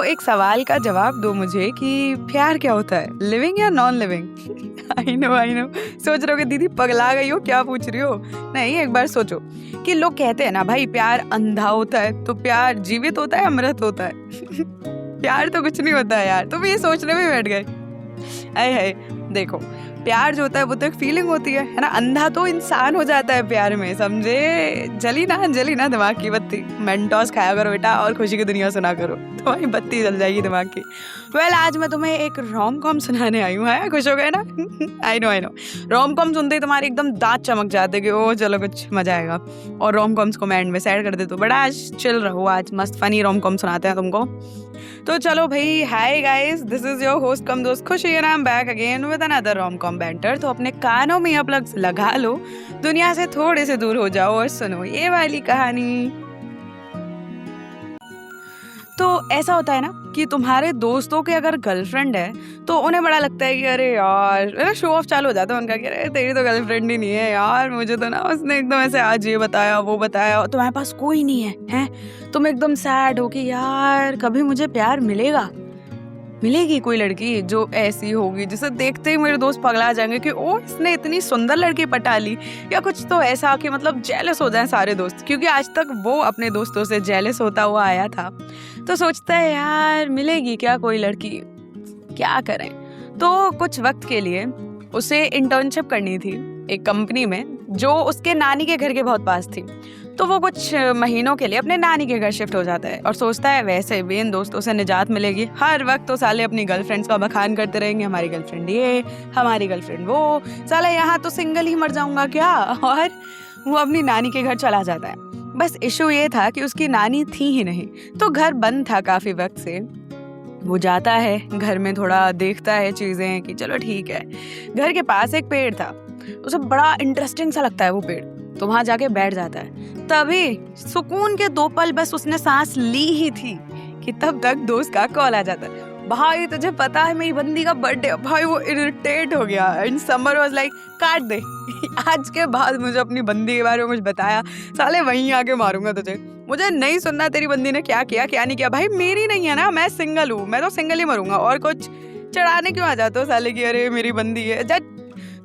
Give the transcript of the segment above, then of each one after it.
एक सवाल का जवाब दो मुझे कि प्यार क्या होता है, लिविंग या नॉन लिविंग? आई नो सोच रहे हो कि दीदी पगला गई हो, क्या पूछ रही हो। नहीं, एक बार सोचो कि लोग कहते हैं ना भाई प्यार अंधा होता है, तो प्यार जीवित होता है, अमृत होता है? प्यार तो कुछ नहीं होता है यार, तुम ये सोचने में बैठ गए। अरे है, देखो प्यार जो होता है वो तो एक फीलिंग होती है ना। अंधा तो इंसान हो जाता है प्यार में, समझे। जली ना दिमाग की बत्ती। मेंटोस खाया करो बेटा और खुशी की दुनिया सुना करो, तुम्हारी बत्ती जल जाएगी दिमाग की। आज मैं तुम्हें एक रोम कॉम सुनाने आई हूँ। है, खुश हो गए ना? आई नो रोम कॉम सुनते ही तुम्हारे एकदम दांत चमक जाते कि ओ चलो कुछ मजा आएगा, और रोम कॉम्स को मैं एंड में साइड कर देता हूँ। बड़ा आज चिल रहो, आज मस्त फनी रोम कॉम सुनाते हैं तुमको। तो चलो भाई, hi guys, this is your host cum दोस्त Khushi and I am back again with another rom com banter. तो अपने कानों में ईयरप्लग्स लगा लो, दुनिया से थोड़े से दूर हो जाओ और सुनो ये वाली कहानी। तो ऐसा होता है ना कि तुम्हारे दोस्तों के अगर गर्लफ्रेंड है तो उन्हें बड़ा लगता है कि अरे यार, शो ऑफ चालू हो जाता है उनका कि अरे तेरी तो गर्लफ्रेंड ही नहीं है यार, मुझे तो ना उसने एकदम ऐसे आज ये बताया वो बताया, और तुम्हारे पास कोई नहीं है, हैं? तुम एकदम सैड हो कि यार कभी मुझे प्यार मिलेगी कोई लड़की जो ऐसी होगी जिसे देखते ही मेरे दोस्त पगला जाएंगे कि ओ इसने इतनी सुंदर लड़की पटा ली, या कुछ तो ऐसा कि मतलब जेलस हो जाए सारे दोस्त, क्योंकि आज तक वो अपने दोस्तों से जेलस होता हुआ आया था। तो सोचता है यार मिलेगी क्या कोई लड़की, क्या करें। तो कुछ वक्त के लिए उसे इंटर्नशिप करनी थी एक कंपनी में जो उसके नानी के घर के बहुत पास थी। तो वो कुछ महीनों के लिए अपने नानी के घर शिफ्ट हो जाता है और सोचता है वैसे भी इन दोस्तों से निजात मिलेगी। हर वक्त तो साले अपनी गर्लफ्रेंड्स का बखान करते रहेंगे, हमारी गर्लफ्रेंड ये, हमारी गर्लफ्रेंड वो, साला यहाँ तो सिंगल ही मर जाऊंगा क्या। और वो अपनी नानी के घर चला जाता है। बस इशू ये था कि उसकी नानी थी ही नहीं, तो घर बंद था काफी वक्त से। वो जाता है घर में, थोड़ा देखता है चीजें कि चलो ठीक है। घर के पास एक पेड़ था, उसे बड़ा इंटरेस्टिंग सा लगता है वो पेड़, तो वहां जाके बैठ जाता है। तभी सुकून के 2 पल बस उसने सांस ली ही थी कि तब तक दोस्त का कॉल आ जाता है, भाई तुझे पता है मेरी बंदी का बर्थडे। भाई वो इरिटेट हो गया एंड समर वाज लाइक काट दे, आज के बाद मुझे अपनी बंदी के बारे में कुछ बताया साले वहीं आके मारूंगा तुझे, मुझे नहीं सुनना तेरी बंदी ने क्या किया क्या नहीं किया। भाई मेरी नहीं है ना, मैं सिंगल हूँ, मैं तो सिंगल ही मरूंगा, और कुछ चढ़ाने क्यों आ जाते हो साले की, अरे मेरी बंदी है जट।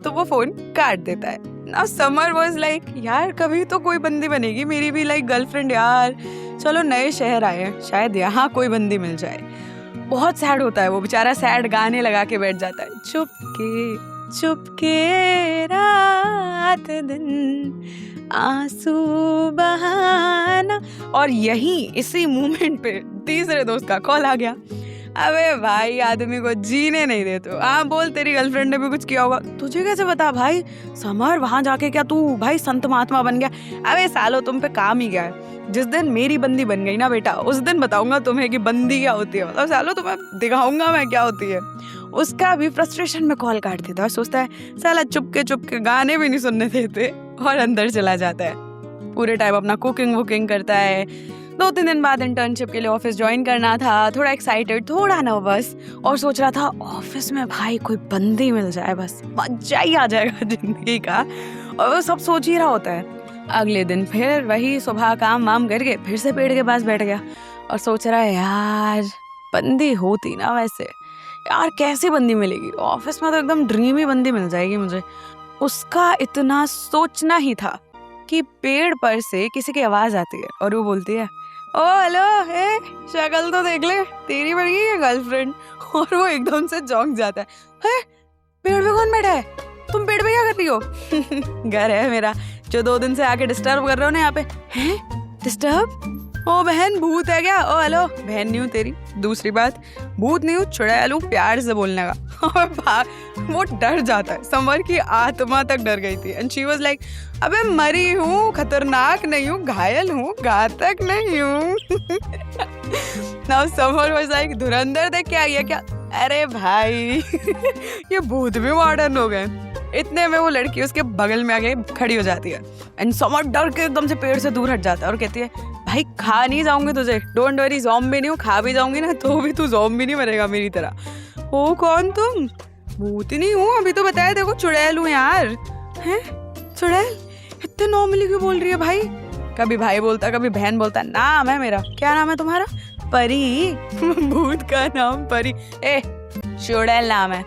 तो वो फोन काट देता है ना। समर वाज लाइक यार कभी तो कोई बंदी बनेगी मेरी भी, लाइक गर्लफ्रेंड यार, चलो नए शहर आए हैं, शायद यहाँ कोई बंदी मिल जाए। बहुत सैड होता है वो बेचारा, सैड गाने लगा के बैठ जाता है, चुपके रात दिन आंसू बहाना। और यही इसी मोमेंट पे तीसरे दोस्त का कॉल आ गया। अबे भाई आदमी को जीने नहीं देते। हाँ बोल, तेरी गर्लफ्रेंड ने भी कुछ किया होगा, तुझे कैसे पता भाई? समर वहां जाके क्या तू भाई संत महात्मा बन गया? अबे सालो तुम पे काम ही क्या है। जिस दिन मेरी बंदी बन गई ना बेटा, उस दिन बताऊंगा तुम्हें कि बंदी क्या होती है, मतलब सालो तुम्हें दिखाऊंगा मैं क्या होती है। उसका भी फ्रस्ट्रेशन में कॉल काट देता है, सोचता है साला चुपके गाने भी नहीं सुनने देते, और अंदर चला जाता है। पूरे टाइम अपना कुकिंग वुकिंग करता है। 2-3 दिन बाद इंटर्नशिप के लिए ऑफिस ज्वाइन करना था, थोड़ा एक्साइटेड, थोड़ा नर्वस, और सोच रहा था ऑफिस में भाई कोई बंदी मिल जाए, बस मजा ही आ जाएगा जिंदगी का। और वो सब सोच ही रहा होता है। अगले दिन फिर वही सुबह काम वाम करके फिर से पेड़ के पास बैठ गया और सोच रहा है यार बंदी होती ना, वैसे यार कैसी बंदी मिलेगी, ऑफिस में तो एकदम ड्रीमी बंदी मिल जाएगी मुझे। उसका इतना सोचना ही था कि पेड़ पर से किसी की आवाज आती है और वो बोलती है ओ हेलो, हे शक्ल तो देख ले, तेरी बन गई है गर्लफ्रेंड। और वो एकदम से चौंक जाता है, पेड़ पे कौन बैठा है, तुम पेड़ पे क्या कर रही हो? घर है मेरा, जो 2 दिन से आके डिस्टर्ब कर रहे हो ना यहाँ पे। हैं डिस्टर्ब? ओ बहन भूत है क्या? ओ हेलो, बहन नहीं हूँ तेरी, दूसरी बात भूत नहीं हूँ, चुड़ैल हूँ, प्यार से बोलने का। और वो डर जाता है, समर की आत्मा तक डर गई थी। एंड शी वाज लाइक अबे मरी हूँ, खतरनाक नहीं हूँ, घायल हूँ, घातक नहीं हूँ। नाउ समर वाज लाइक धुरंधर देख के आई है क्या? अरे भाई ये भूत भी मॉडर्न हो गए। इतने में वो लड़की उसके बगल में आके खड़ी हो जाती है एंड समर डर के एकदम से पेड़ से दूर हट जाता है और कहती है भाई खा नहीं जाऊंगी तुझे, डोंट वरी, ज़ॉम्बी नहीं हूँ, खा भी जाऊंगी ना तो भी तू ज़ॉम्बी नहीं मरेगा मेरी तरह। ओ कौन तुम? भूत नहीं हूँ, अभी तो बताया देखो, चुड़ैल हूँ यार। हैं चुड़ैल? इतने नॉर्मली क्यों बोल रही है भाई? कभी भाई बोलता, कभी बहन बोलता। नाम है मेरा, क्या नाम है तुम्हारा? परी। भूत का नाम परी। ए चुड़ैल नाम है,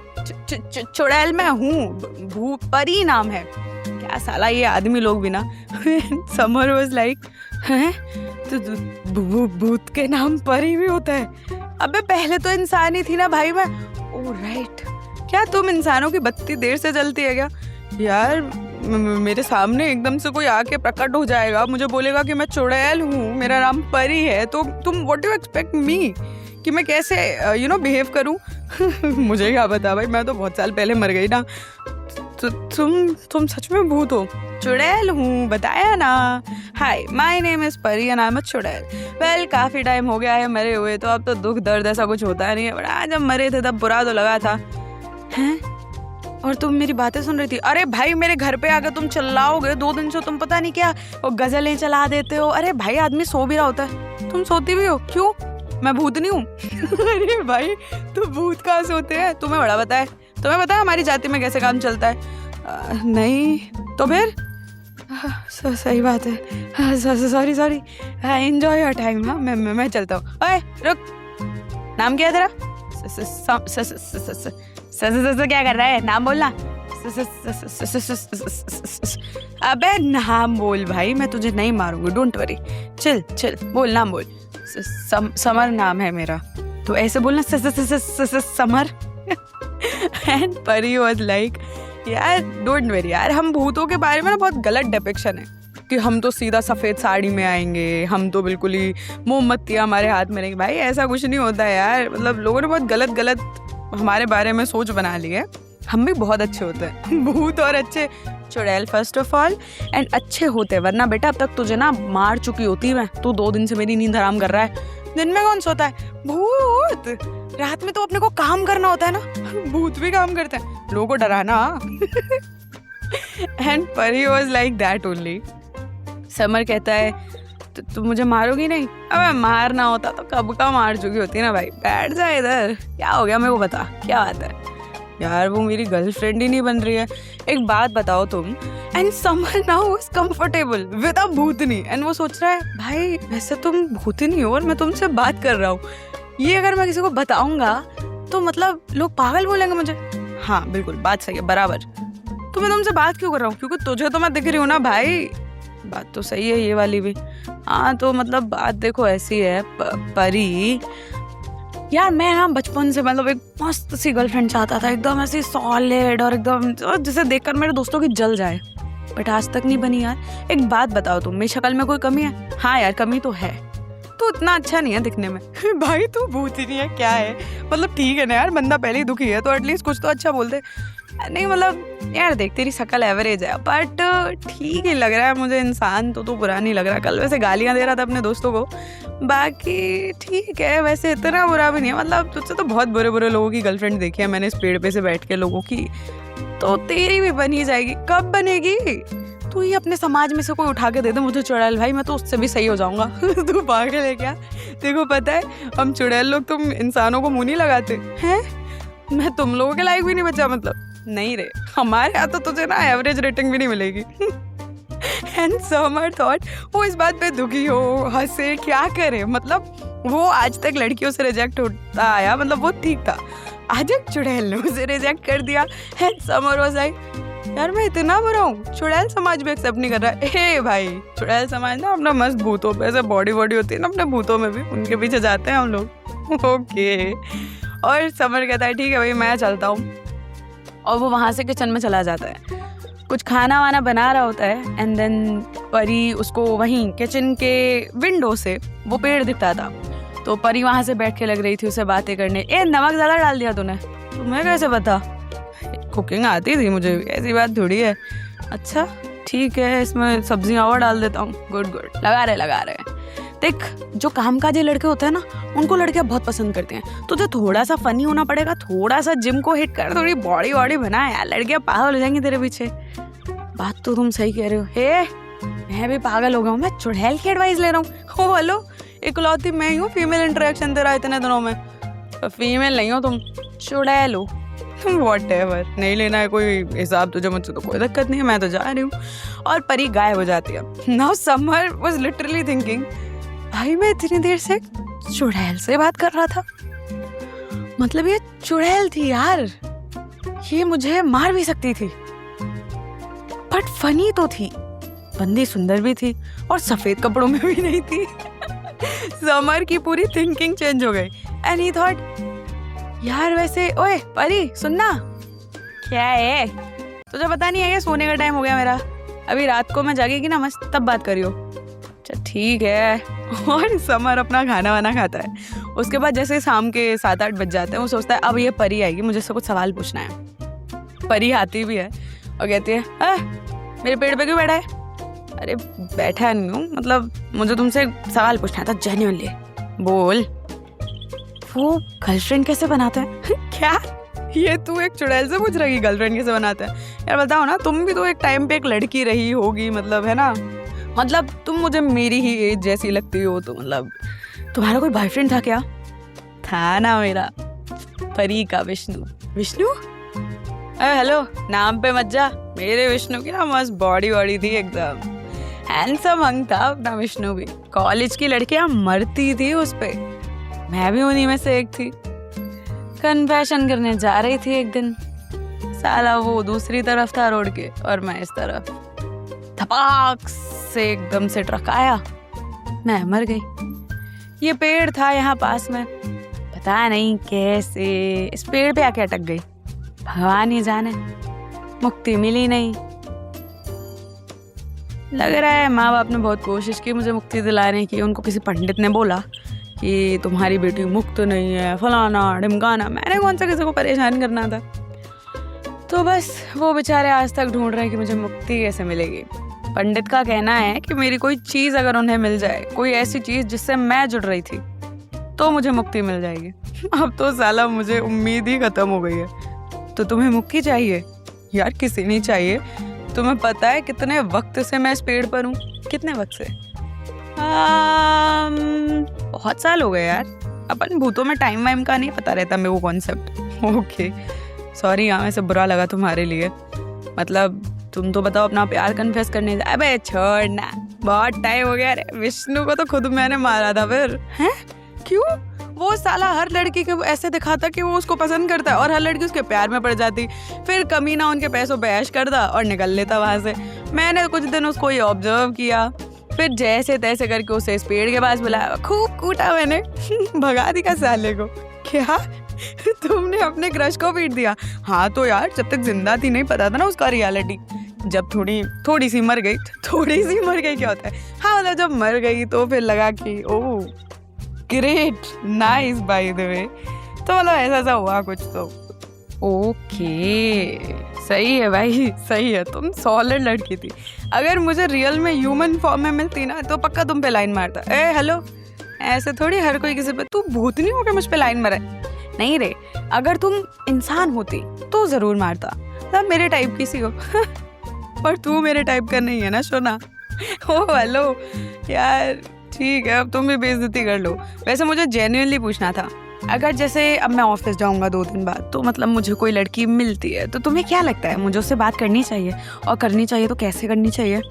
चुड़ैल मैं हूँ, परी नाम है। क्या साला ये आदमी लोग भी ना। समर वाज लाइक, हैं तो भूत के नाम परी भी होता है? अबे पहले तो इंसान ही थी ना भाई मैं। ओह राइट, क्या तुम इंसानों की बत्ती देर से जलती है क्या? यार मेरे सामने एकदम से कोई आके प्रकट हो जाएगा, मुझे बोलेगा कि मैं चुड़ैल हूँ, मेरा नाम परी है, तो तुम व्हाट यू एक्सपेक्ट मी कि मैं कैसे बिहेव करूँ? मुझे क्या पता भाई, मैं तो बहुत साल पहले मर गई ना। तो तुम सच में भूत हो? चुड़ैल हूँ, बताया ना। हाय, माय नेम इज परी एंड आई एम अ चुड़ैल। वेल, काफी टाइम हो गया है मरे हुए, तो अब तो दुख दर्द ऐसा कुछ होता नहीं है, बट आज जब मरे थे तब बुरा तो लगा था। हैं? और तुम मेरी बातें सुन रही थी? अरे भाई मेरे घर पे आकर तुम चिल्लाओगे, 2 दिन से तुम पता नहीं क्या वो गजलें चला देते हो। अरे भाई आदमी सो भी रहा होता है, तुम सोती भी हो? क्यों, मैं भूत नहीं हूँ? अरे भाई तो भूत कहाँ सोते हैं? तुम्हें बड़ा पता है? तुम्हें पता है हमारी जाति में कैसे काम चलता है? नहीं तो फिर सही बात है। Sorry enjoy your time. हाँ मैं चलता हूँ। ओए रुक, नाम क्या है तेरा? क्या कर रहा है? नाम बोलना। अबे नाम बोल भाई, मैं तुझे नहीं मारूंगी, डोंट वरी। चिल बोल, नाम बोल। समर नाम है मेरा, तो ऐसे बोलना, समर। एंड परी वाज लाइक, यार डोंट वरी यार, हम भूतों के बारे में ना बहुत गलत डिपिक्शन है कि हम तो सीधा सफ़ेद साड़ी में आएंगे, हम तो बिल्कुल ही मोमबत्तियाँ हमारे हाथ में रहेंगी। भाई ऐसा कुछ नहीं होता है यार, मतलब लोगों ने बहुत गलत हमारे बारे में सोच बना ली है। हम भी बहुत अच्छे होते हैं, भूत और अच्छे। चुड़ैल फर्स्ट ऑफ ऑल, एंड अच्छे होते हैं, वरना बेटा अब तक तुझे ना मार चुकी होती मैं। तू 2 दिन से मेरी नींद हराम कर रहा है। दिन में कौन सोता है? भूत। रात में तो अपने को काम करना होता है ना, भूत भी काम करते हैं, लोगों को डराना। एंड परी was like that only. Summer कहता है, तुम मुझे मारोगी नहीं? अबे मारना होता तो कब का मार चुकी होती ना भाई। बैठ जा इधर, क्या हो गया मेरे को बता, क्या बात है? यार वो मेरी गर्लफ्रेंड ही नहीं बन रही है, एक बात बताओ तुम। And summer now was comfortable with a Bhootni, and वो सोच रहा है भाई वैसे तुम भूतनी हो और मैं तुमसे बात कर रहा हूँ, ये अगर मैं किसी को बताऊंगा तो मतलब लोग पागल बोलेंगे मुझे। हाँ बिल्कुल बात सही है, बराबर। तो मैं तुमसे बात क्यों कर रहा हूँ? क्योंकि तुझे तो मैं दिख रही हूँ ना भाई। बात तो सही है ये वाली भी। हाँ तो मतलब बात देखो ऐसी है परी, यार मैं ना बचपन से मतलब एक मस्त सी गर्लफ्रेंड चाहता था, एकदम ऐसी सॉलिड और एकदम जिसे देखकर मेरे दोस्तों की जल जाए, बट आज तक नहीं बनी यार। एक बात बताओ तुम, मेरी शक्ल में कोई कमी है? हाँ यार कमी तो है, तो इतना अच्छा नहीं है दिखने में। भाई तू भूत ही नहीं है क्या है? मतलब ठीक है ना यार, बंदा पहले ही दुखी है तो एटलीस्ट कुछ तो अच्छा बोलते। नहीं मतलब यार देख तेरी शक्ल एवरेज है, बट ठीक ही लग रहा है मुझे, इंसान तो तू बुरा नहीं लग रहा। कल वैसे गालियाँ दे रहा था अपने दोस्तों को, बाकी ठीक है, वैसे इतना बुरा भी नहीं है। मतलब तुझसे तो बहुत बुरे लोगों की गर्लफ्रेंड देखी है मैंने इस पेड़ पे से बैठ के लोगों की, तो तेरी भी बनी जाएगी। कब बनेगी? तू ही अपने समाज में से कोई उठा के दे दे मुझे चुड़ैल भाई, मैं तो उससे भी सही हो जाऊंगा। तू पागल है क्या? देखो पता है हम चुड़ैल लोग तुम इंसानों को मुंह नहीं लगाते हैं, मैं तुम लोगों के लायक भी नहीं बचा। मतलब नहीं रे, हमारे यहाँ तो तुझे ना एवरेज रेटिंग भी नहीं मिलेगी। एंड समर थॉट वो इस बात पे दुखी हो, हंसे, क्या करे। मतलब वो आज तक लड़कियों से रिजेक्ट होता आया, मतलब वो ठीक था, आज एक चुड़ैल ने उसे रिजेक्ट कर दिया। एंड समर वाज लाइक यार मैं इतना बुरा हूँ, चुड़ैल समाज भी एक्सेप्ट नहीं कर रहा है। हे भाई चुड़ैल समाज ना अपना मस्त भूतों पे, ऐसे बॉडी होती है ना अपने भूतों में भी, उनके पीछे जाते हैं हम लोग। ओके। और समर कहता है ठीक है भाई मैं चलता हूँ, और वो वहाँ से किचन में चला जाता है, कुछ खाना वाना बना रहा होता है। एंड देन परी उसको वहीं किचन के विंडो से वो पेड़ दिखता था, तो परी वहाँ से बैठ के लग रही थी उसे बातें करने। ए नमक ज़्यादा डाल दिया तूने? तुम्हें कैसे पता? कुकिंग आती थी मुझे, ऐसी बात थोड़ी है। अच्छा ठीक है, इसमें सब्जियाँ और डाल देता हूँ। गुड लगा रहे। देख जो कामकाजी लड़के होते हैं ना, उनको लड़कियां बहुत पसंद करती हैं। तुझे थोड़ा सा फनी होना पड़ेगा, थोड़ा सा जिम को हिट कर, थोड़ी बॉडी वॉडी बना यार, लड़कियां पागल हो जाएंगी तेरे पीछे। बात तो तुम सही कह रहे हो। हे मैं भी पागल हो गया हूँ, मैं चुड़ैल की एडवाइस ले रहा हूँ। ओ हेलो, इकलौती मैं ही हूँ फीमेल इंटरेक्शन तेरा इतने दिनों में। फीमेल नहीं हो तुम, चुड़ैल हो। व्हाटएवर, नहीं लेना है कोई हिसाब तुझे मुझसे तो कोई दिक्कत नहीं है, मैं तो जा रही हूँ। और परी गायब हो जाती है। Now summer was literally thinking भाई मैं इतनी देर से चुड़ैल से बात कर रहा था, मतलब ये चुड़ैल थी यार, ये मुझे मार भी सकती थी, बट फनी तो थी, बंदी सुंदर भी थी और सफेद कपड़ों में भी नहीं थी। समर की पूरी थिंकिंग चेंज हो गई एंड ही थॉट यार वैसे, ओए परी सुनना। क्या है? तुझे पता नहीं है ये सोने का टाइम हो गया मेरा, अभी रात को मैं जागेगी ना मस्त तब बात करियो। अच्छा ठीक है। और समर अपना खाना वाना खाता है। उसके बाद जैसे शाम के 7-8 बज जाते हैं, वो सोचता है अब ये परी आएगी, मुझे इससे कुछ सवाल पूछना है। परी आती भी है और कहती है मेरे पेड़ पे क्यों बैठा है? अरे बैठा नहीं हूँ, मतलब मुझे तुमसे सवाल पूछना था जेन्युइनली। बोल। वो गर्लफ्रेंड कैसे बनाता है? क्या ये तू एक चुड़ैल से पूछ रही गर्लफ्रेंड कैसे बनाता है? यार बताओ ना, तुम भी तो एक टाइम पे एक लड़की रही होगी, मतलब है ना, मतलब तुम मुझे मेरी ही एज जैसी लगती हो, तो मतलब तुम्हारा कोई बॉयफ्रेंड था क्या? था ना मेरा, परी का विष्णु। विष्णु? हेलो, नाम पे मत जा। मेरे विष्णु की ना मस्त बॉडी थी, एकदम हैंडसम हंग था अपना विष्णु भी। कॉलेज की लड़कियां मरती थी उस पे, मैं भी उन्हीं में से एक थी। कन्फेशन करने जा रही थी एक दिन, साला वो दूसरी तरफ था रोड के और मैं इस तरफ, धपाक से एकदम से ट्रक आया, मैं मर गई। ये पेड़ था यहाँ पास में, पता नहीं कैसे इस पेड़ पे आके अटक गई, भगवान ही जाने, मुक्ति मिली नहीं। लग रहा है माँ बाप ने बहुत कोशिश की मुझे मुक्ति दिलाने की। उनको किसी पंडित ने बोला कि तुम्हारी बेटी मुक्त नहीं है, फलाना ढिमकाना। मैंने कौन सा किसी को परेशान करना था। तो बस वो बेचारे आज तक ढूंढ रहे हैं कि मुझे मुक्ति कैसे मिलेगी। पंडित का कहना है कि मेरी कोई चीज़ अगर उन्हें मिल जाए, कोई ऐसी चीज़ जिससे मैं जुड़ रही थी, तो मुझे मुक्ति मिल जाएगी। अब तो साला मुझे उम्मीद ही खत्म हो गई है। तो तुम्हें मुक्ति चाहिए? यार किसी नहीं चाहिए। तुम्हें पता है कितने वक्त से मैं इस पेड़ पर हूँ? कितने वक्त से? बहुत साल हो गए यार। अपन भूतों में टाइम वाइम का नहीं पता रहता मेरे को कॉन्सेप्ट। ओके सॉरी, यहाँ से बुरा लगा तुम्हारे लिए। मतलब तुम तो बताओ अपना प्यार कन्फेस करने। अबे छोड़ ना, बहुत टाइम हो गया रे। विष्णु को तो खुद मैंने मारा था फिर। हैं? क्यों? वो साला हर लड़की को ऐसे दिखाता कि वो उसको पसंद करता है और हर लड़की उसके प्यार में पड़ जाती। फिर कमीना उनके पैसों पे ऐश करता और निकल लेता वहाँ से। मैंने कुछ दिन उसको ये ऑब्जर्व किया, फिर जैसे तैसे करके उसे इस पेड़ के पास बुलाया, खूब कूटा मैंने। भगा दिया साले को। क्या तुमने अपने क्रश को पीट दिया? हाँ तो यार, जब तक जिंदा थी नहीं पता था ना उसका रियलिटी। जब थोड़ी सी मर गई, थोड़ी सी मर गई क्या होता है, हाँ मतलब जब मर गई तो फिर लगा कि oh great, nice by the way. तो मतलब ऐसा हुआ कुछ तो। ओके सही है भाई, सही है। तुम सॉलिड लड़की थी। अगर मुझे रियल में ह्यूमन फॉर्म में मिलती ना तो पक्का तुम पे लाइन मारता। हेलो, ऐसे थोड़ी हर कोई किसी पे। तू भूतनी हो के मुझ पे लाइन मारे? नहीं रे, अगर तुम इंसान होती तो जरूर मारता। मतलब मेरे टाइप की सी हो। पर तू मेरे टाइप का नहीं है ना सोना। ओ हेलो यार, ठीक है अब तुम भी बेइज्जती कर लो। वैसे मुझे जेन्युइनली पूछना था, अगर जैसे अब मैं ऑफिस जाऊंगा 2 दिन बाद, तो मतलब मुझे कोई लड़की मिलती है तो तुम्हें क्या लगता है मुझे उससे बात करनी चाहिए? और करनी चाहिए तो कैसे करनी चाहिए?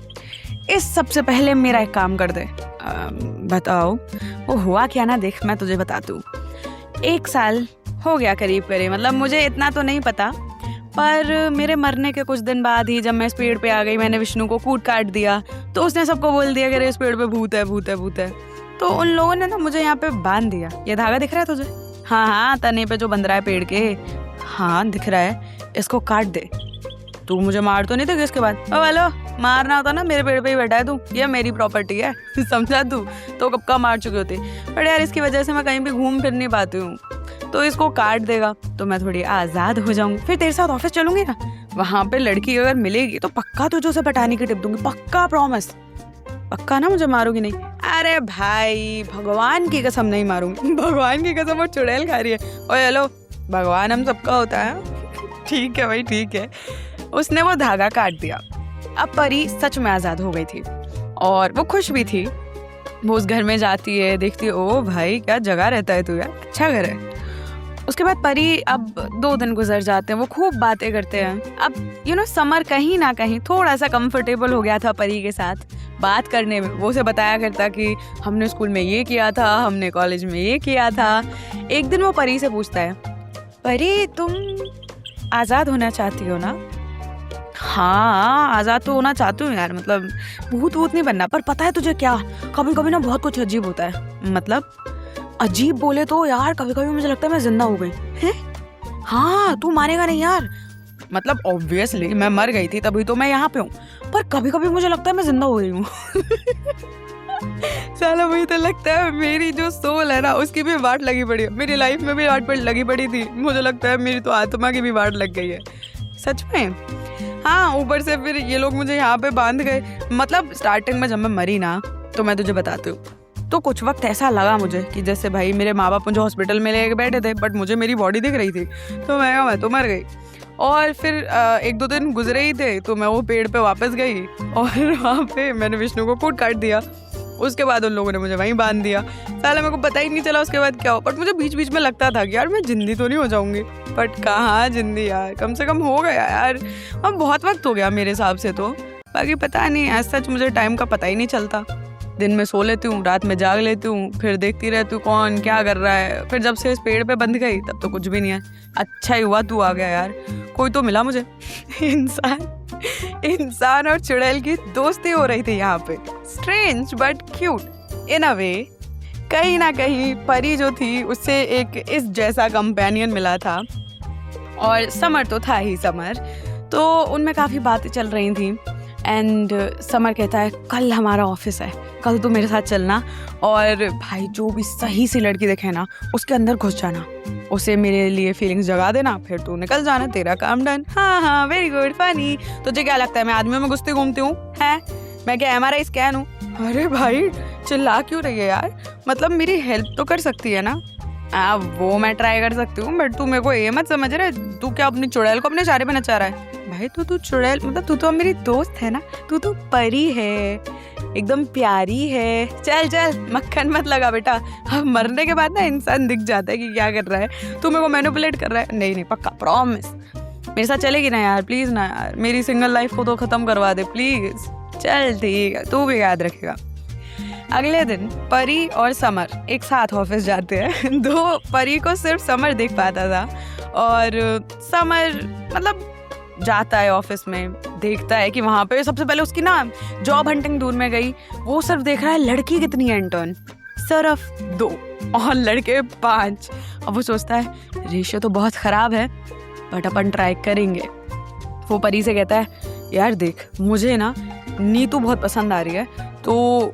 इस सबसे पहले मेरा एक काम कर दे। बताओ वो हुआ क्या ना, देख मैं तुझे बताती हूँ। 1 साल हो गया करीब, मतलब मुझे इतना तो नहीं पता, पर मेरे मरने के कुछ दिन बाद ही जब मैं इस पेड़ पे आ गई, मैंने विष्णु को कूट काट दिया तो उसने सबको बोल दिया कि इस पेड़ पे भूत है भूत है भूत है। तो उन लोगों ने ना मुझे यहाँ पे बांध दिया। ये धागा दिख रहा है तुझे? हाँ तने पे जो बंध रहा है पेड़ के। हाँ दिख रहा है, इसको काट दे। तू मुझे मार तो नहीं देगी इसके बाद? ओ हेलो, मारना होता ना मेरे पेड़ पे ही बैठा है तू, ये मेरी प्रॉपर्टी है। समझा तू? तो कब का मार चुके होते। पर यार इसकी वजह से मैं कहीं भी घूम फिर नहीं पाती हूँ, तो इसको काट देगा तो मैं थोड़ी आज़ाद हो जाऊंगी। फिर तेरे साथ ऑफिस चलूंगी ना, वहाँ पे लड़की अगर मिलेगी तो पक्का तुझे उसे पटाने की टिप दूंगी। पक्का, प्रॉमिस। पक्का ना मुझे मारोगी नहीं? अरे भाई भगवान की कसम नहीं मारूंगी। भगवान की कसम। और चुड़ैल खा रही है। ओए हेलो, भगवान हम सबका होता है। ठीक है भाई ठीक है। उसने वो धागा काट दिया। अब परी सच में आज़ाद हो गई थी और वो खुश भी थी। वो उस घर में जाती है, देखती है, ओ भाई क्या जगह रहता है तू यार, अच्छा घर है। उसके बाद परी, अब 2 दिन गुजर जाते हैं, वो खूब बातें करते हैं। अब समर कहीं ना कहीं थोड़ा सा कंफर्टेबल हो गया था परी के साथ बात करने में। वो उसे बताया करता कि हमने स्कूल में ये किया था, हमने कॉलेज में ये किया था। एक दिन वो परी से पूछता है, परी तुम आजाद होना चाहती हो ना? हाँ, आजाद तो होना चाहती हूँ यार, मतलब भूत वूत नहीं बनना। पर पता है तुझे क्या, कभी कभी ना बहुत कुछ अजीब होता है। मतलब अजीब बोले तो यार, कभी कभी मुझे लगता है मैं जिंदा हो गई है। हाँ, तू मानेगा नहीं यार। मतलब ऑब्वियसली मैं मर गई थी तभी तो मैं यहाँ पे हूँ, पर कभी कभी मुझे लगता है मैं जिंदा हो गई हूँ। साला मुझे तो लगता है मेरी जो सोल है ना उसकी भी वाट लगी पड़ी है। मेरी लाइफ में भी वाट लगी पड़ी थी, मुझे लगता है मेरी तो आत्मा की भी वाट लग गई है सच में। हाँ, ऊपर से फिर ये लोग मुझे यहाँ पे बांध गए। मतलब स्टार्टिंग में जब मैं मरी ना, तो मैं तुझे बताती हूँ, तो कुछ वक्त ऐसा लगा मुझे कि जैसे भाई मेरे माँ बाप मुझे हॉस्पिटल में लेके बैठे थे, बट मुझे मेरी बॉडी दिख रही थी, तो मैं तो मर गई। और फिर 1-2 दिन गुजरे ही थे तो मैं वो पेड़ पे वापस गई और वहाँ पे मैंने विष्णु को कूट काट दिया। उसके बाद उन लोगों ने मुझे वहीं बांध दिया। साला मेरे को पता ही नहीं चला उसके बाद क्या हो। बट मुझे बीच बीच में लगता था कि यार मैं जिंदी तो नहीं हो जाऊंगी, बट कहाँ जिंदी यार, कम से कम हो गया यार। अब बहुत वक्त हो गया मेरे हिसाब से तो। बाकी पता नहीं, ऐसा सच मुझे टाइम का पता ही नहीं चलता। दिन में सो लेती हूँ, रात में जाग लेती हूँ, फिर देखती रहती हूँ कौन क्या कर रहा है। फिर जब से इस पेड़ पे बंध गई तब तो कुछ भी नहीं है। अच्छा ही हुआ तू आ गया यार, कोई तो मिला मुझे। इंसान और चुड़ैल की दोस्ती हो रही थी यहाँ पे। स्ट्रेंज बट क्यूट इन अ वे। कहीं ना कहीं परी जो थी उससे एक इस जैसा कंपेनियन मिला था, और समर तो था ही समर। तो उनमें काफ़ी बातें चल रही थी। एंड समर कहता है कल हमारा ऑफिस है, कल तू मेरे साथ चलना, और भाई जो भी सही सी लड़की दिखे ना उसके अंदर घुस जाना, उसे मेरे लिए फीलिंग्स जगा देना, फिर तू निकल जाना, तेरा काम डन। हाँ, वेरी गुड, फनी। तुझे क्या लगता है मैं आदमियों में घुसती घूमती हूँ? है मैं क्या MRI स्कैन हूँ? अरे भाई चिल्ला क्यों रही है यार, मतलब मेरी हेल्प तो कर सकती है ना। वो मैं ट्राई कर सकती हूँ, बट तू मेरे को ये मत समझ रहा है, तू क्या अपनी चुड़ैल को अपने चारे पे नचा रहा है? भाई तू चुड़ैल, मतलब तू तो मेरी दोस्त है ना, तू तो परी है, एकदम प्यारी है। चल मक्खन मत लगा बेटा। अब मरने के बाद ना इंसान दिख जाता है कि क्या कर रहा है। तू मेरे को मैनिपुलेट कर रहा है? नहीं पक्का प्रॉमिस मेरे साथ चलेगी ना यार, प्लीज ना यार, मेरी सिंगल लाइफ को तो खत्म करवा दे प्लीज। चल ठीक है, तू भी याद रखेगा। अगले दिन परी और समर एक साथ ऑफिस जाते हैं। दो परी को सिर्फ समर देख पाता था, और समर मतलब जाता है ऑफिस में, देखता है कि वहाँ पे सबसे पहले उसकी ना जॉब हंटिंग दूर में गई। वो सिर्फ देख रहा है लड़की कितनी है इंटर्न, सिर्फ 2 और लड़के 5। अब वो सोचता है रेशियो तो बहुत खराब है, बट अपन ट्राई करेंगे। वो परी से कहता है यार देख, मुझे ना नीतू बहुत पसंद आ रही है, तो